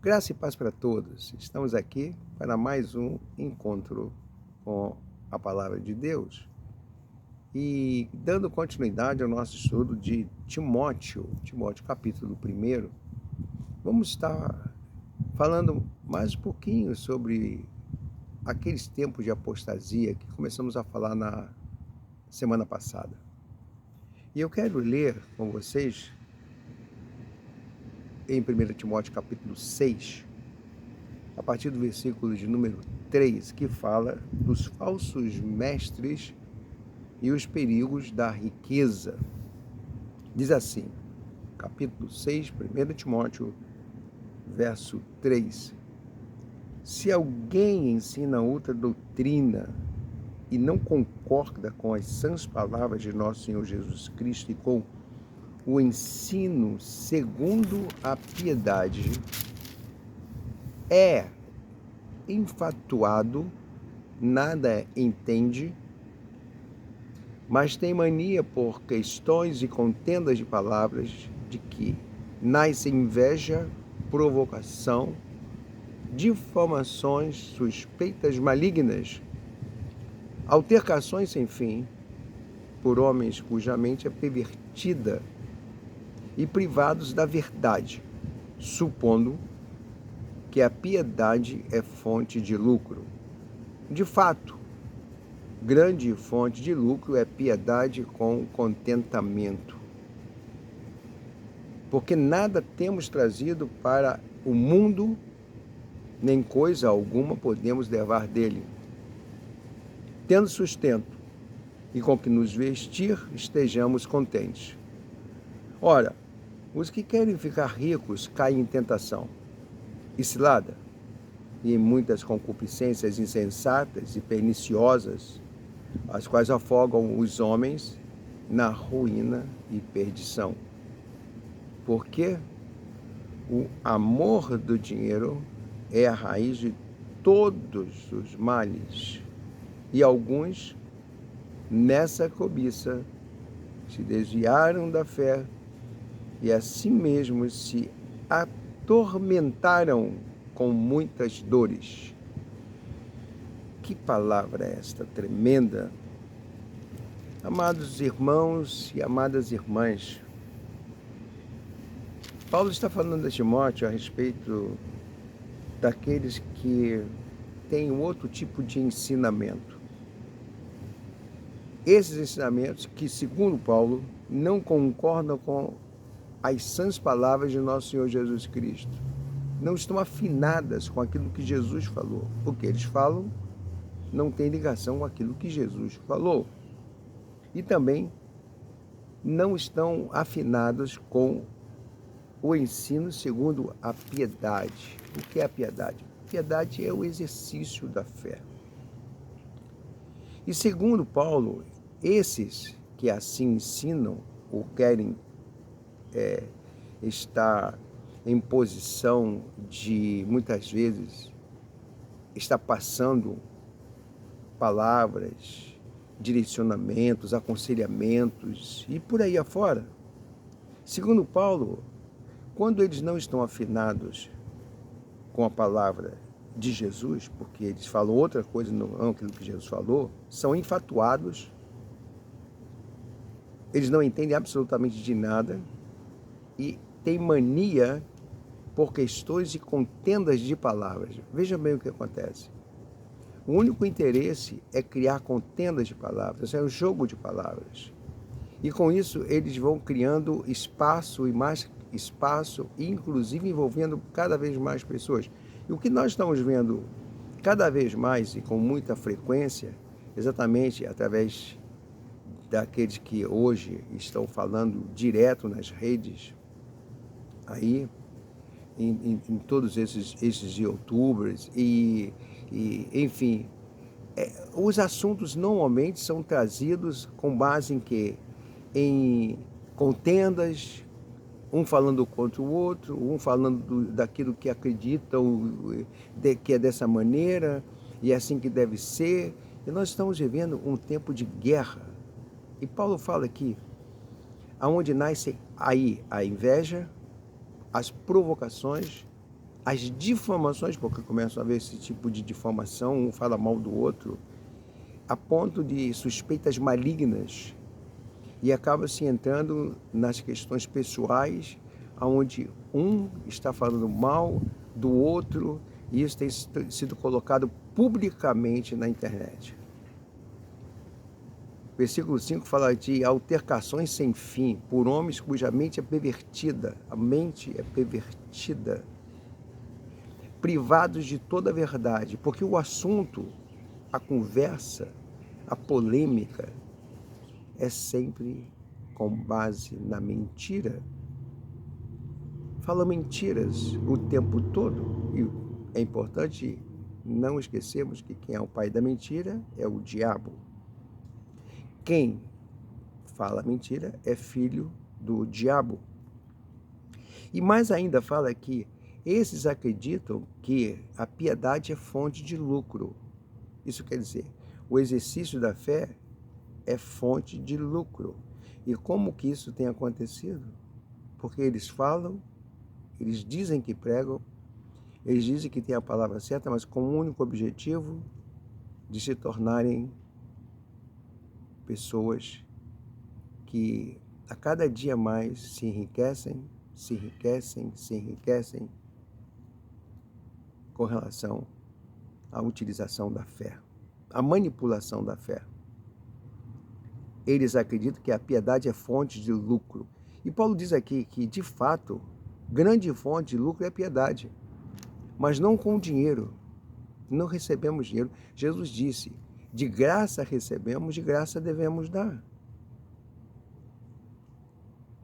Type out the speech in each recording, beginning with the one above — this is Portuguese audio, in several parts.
Graça e paz para todos. Estamos aqui para mais um encontro com a Palavra de Deus e dando continuidade ao nosso estudo de Timóteo capítulo 1, vamos estar falando mais um pouquinho sobre aqueles tempos de apostasia que começamos a falar na semana passada. E eu quero ler com vocês em 1 Timóteo capítulo 6, a partir do versículo de número 3, que fala dos falsos mestres e os perigos da riqueza. Diz assim, capítulo 6, 1 Timóteo, verso 3. Se alguém ensina outra doutrina e não concorda com as sãs palavras de nosso Senhor Jesus Cristo e com o ensino segundo a piedade, é enfatuado, nada entende, mas tem mania por questões e contendas de palavras, de que nasce inveja, provocação, difamações, suspeitas malignas, altercações sem fim, por homens cuja mente é pervertida e privados da verdade, supondo que a piedade é fonte de lucro. De fato, grande fonte de lucro é piedade com contentamento. Porque nada temos trazido para o mundo, nem coisa alguma podemos levar dele. Tendo sustento e com que nos vestir, estejamos contentes. Ora, os que querem ficar ricos caem em tentação e cilada, e em muitas concupiscências insensatas e perniciosas, as quais afogam os homens na ruína e perdição. Porque o amor do dinheiro é a raiz de todos os males, e alguns, nessa cobiça, se desviaram da fé e assim mesmo se atormentaram com muitas dores. Que palavra é esta tremenda? Amados irmãos e amadas irmãs, Paulo está falando a Timóteo a respeito daqueles que têm outro tipo de ensinamento. Esses ensinamentos que, segundo Paulo, não concordam com as sãs palavras de nosso Senhor Jesus Cristo. Não estão afinadas com aquilo que Jesus falou. O que eles falam não tem ligação com aquilo que Jesus falou. E também não estão afinados com o ensino segundo a piedade. O que é a piedade? Piedade é o exercício da fé. E segundo Paulo, esses que assim ensinam ou querem estar em posição de, muitas vezes, estar passando palavras, direcionamentos, aconselhamentos e por aí afora. Segundo Paulo, quando eles não estão afinados com a palavra de Jesus, porque eles falam outra coisa, não aquilo que Jesus falou, são infatuados, eles não entendem absolutamente de nada e têm mania por questões e contendas de palavras. Veja bem o que acontece. O único interesse é criar contendas de palavras, é um jogo de palavras. E com isso eles vão criando espaço e mais espaço, inclusive envolvendo cada vez mais pessoas. E o que nós estamos vendo cada vez mais e com muita frequência, exatamente através daqueles que hoje estão falando direto nas redes, aí, em todos esses youtubers enfim, os assuntos normalmente são trazidos com base em quê? Em contendas, um falando contra o outro, um falando daquilo que acreditam, que é dessa maneira, e é assim que deve ser. E nós estamos vivendo um tempo de guerra. E Paulo fala aqui, aonde nasce aí a inveja, as provocações as difamações, porque começam a haver esse tipo de difamação, um fala mal do outro, a ponto de suspeitas malignas, e acaba se entrando nas questões pessoais, onde um está falando mal do outro, e isso tem sido colocado publicamente na internet. Versículo 5 fala de altercações sem fim por homens cuja mente é pervertida. A mente é pervertida. Privados de toda a verdade, porque o assunto, a conversa, a polêmica é sempre com base na mentira. Fala mentiras o tempo todo. E é importante não esquecermos que quem é o pai da mentira é o diabo. Quem fala mentira é filho do diabo. E mais ainda fala que esses acreditam que a piedade é fonte de lucro. Isso quer dizer, o exercício da fé é fonte de lucro. E como que isso tem acontecido? Porque eles falam, eles dizem que pregam, eles dizem que têm a palavra certa, mas com o único objetivo de se tornarem pessoas que a cada dia mais se enriquecem com relação à utilização da fé, à manipulação da fé. Eles acreditam que a piedade é fonte de lucro. E Paulo diz aqui que, de fato, grande fonte de lucro é a piedade, mas não com dinheiro. Não recebemos dinheiro. Jesus disse, de graça recebemos, de graça devemos dar.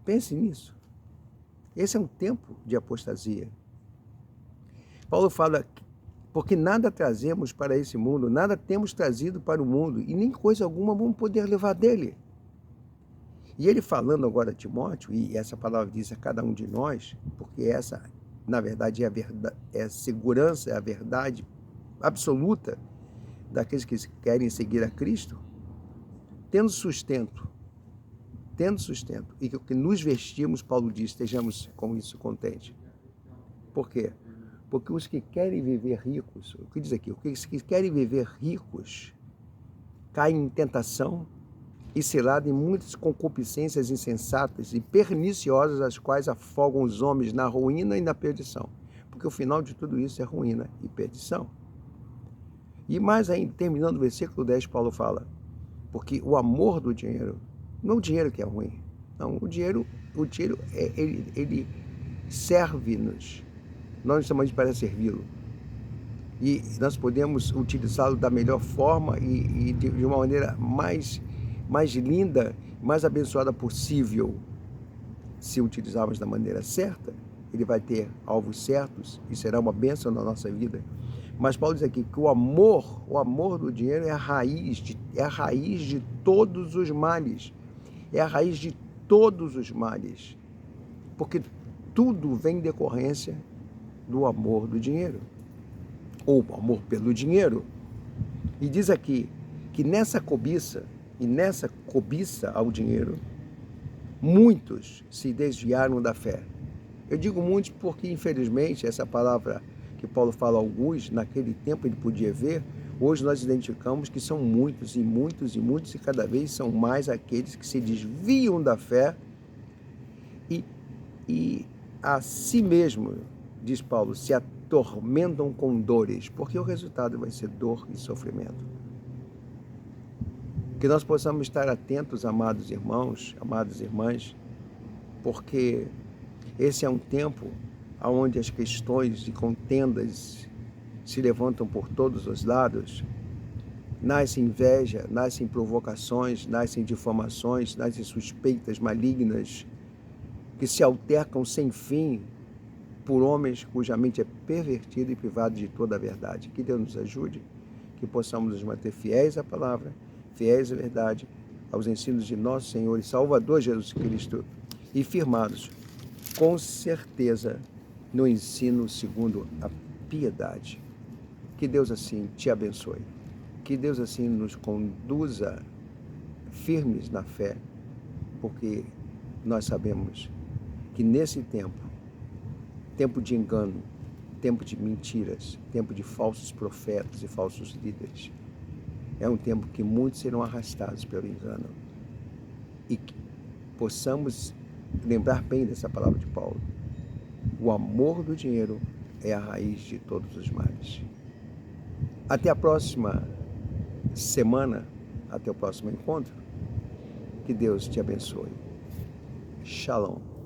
Pense nisso. Esse é um tempo de apostasia. Paulo fala, porque nada trazemos para esse mundo, nada temos trazido para o mundo, e nem coisa alguma vamos poder levar dele. E ele falando agora a Timóteo, e essa palavra diz a cada um de nós, porque essa, na verdade, é a verdade, é a segurança, é a verdade absoluta daqueles que querem seguir a Cristo, tendo sustento, e que nos vestimos, Paulo diz, estejamos com isso contentes. Por quê? Porque os que querem viver ricos, o que diz aqui? Os que querem viver ricos caem em tentação e cilada em muitas concupiscências insensatas e perniciosas, as quais afogam os homens na ruína e na perdição. Porque o final de tudo isso é ruína e perdição. E mais ainda, terminando o versículo 10, Paulo fala, porque o amor do dinheiro, não o dinheiro que é ruim, não, o dinheiro ele serve-nos, nós estamos para servi-lo. E nós podemos utilizá-lo da melhor forma e de uma maneira mais linda, mais abençoada possível. Se utilizarmos da maneira certa, ele vai ter alvos certos e será uma bênção na nossa vida. Mas Paulo diz aqui que o amor do dinheiro é a raiz de todos os males. É a raiz de todos os males. Porque tudo vem em decorrência do amor do dinheiro. Ou amor pelo dinheiro. E diz aqui que nessa cobiça ao dinheiro, muitos se desviaram da fé. Eu digo muitos porque, infelizmente, essa palavra que Paulo fala a alguns, naquele tempo ele podia ver, hoje nós identificamos que são muitos, e cada vez são mais aqueles que se desviam da fé e a si mesmo, diz Paulo, se atormentam com dores, porque o resultado vai ser dor e sofrimento. Que nós possamos estar atentos, amados irmãos, amadas irmãs, porque esse é um tempo onde as questões e contendas se levantam por todos os lados. Nasce inveja, nascem provocações, nascem difamações, nascem suspeitas malignas que se altercam sem fim por homens cuja mente é pervertida e privada de toda a verdade. Que Deus nos ajude, que possamos nos manter fiéis à palavra, fiéis à verdade, aos ensinos de nosso Senhor e Salvador Jesus Cristo e firmados, com certeza, no ensino segundo a piedade. Que Deus assim te abençoe. Que Deus assim nos conduza firmes na fé, porque nós sabemos que nesse tempo de engano, tempo de mentiras, tempo de falsos profetas e falsos líderes. É um tempo que muitos serão arrastados pelo engano. E que possamos lembrar bem dessa palavra de Paulo. O amor do dinheiro é a raiz de todos os males. Até a próxima semana, até o próximo encontro. Que Deus te abençoe. Shalom.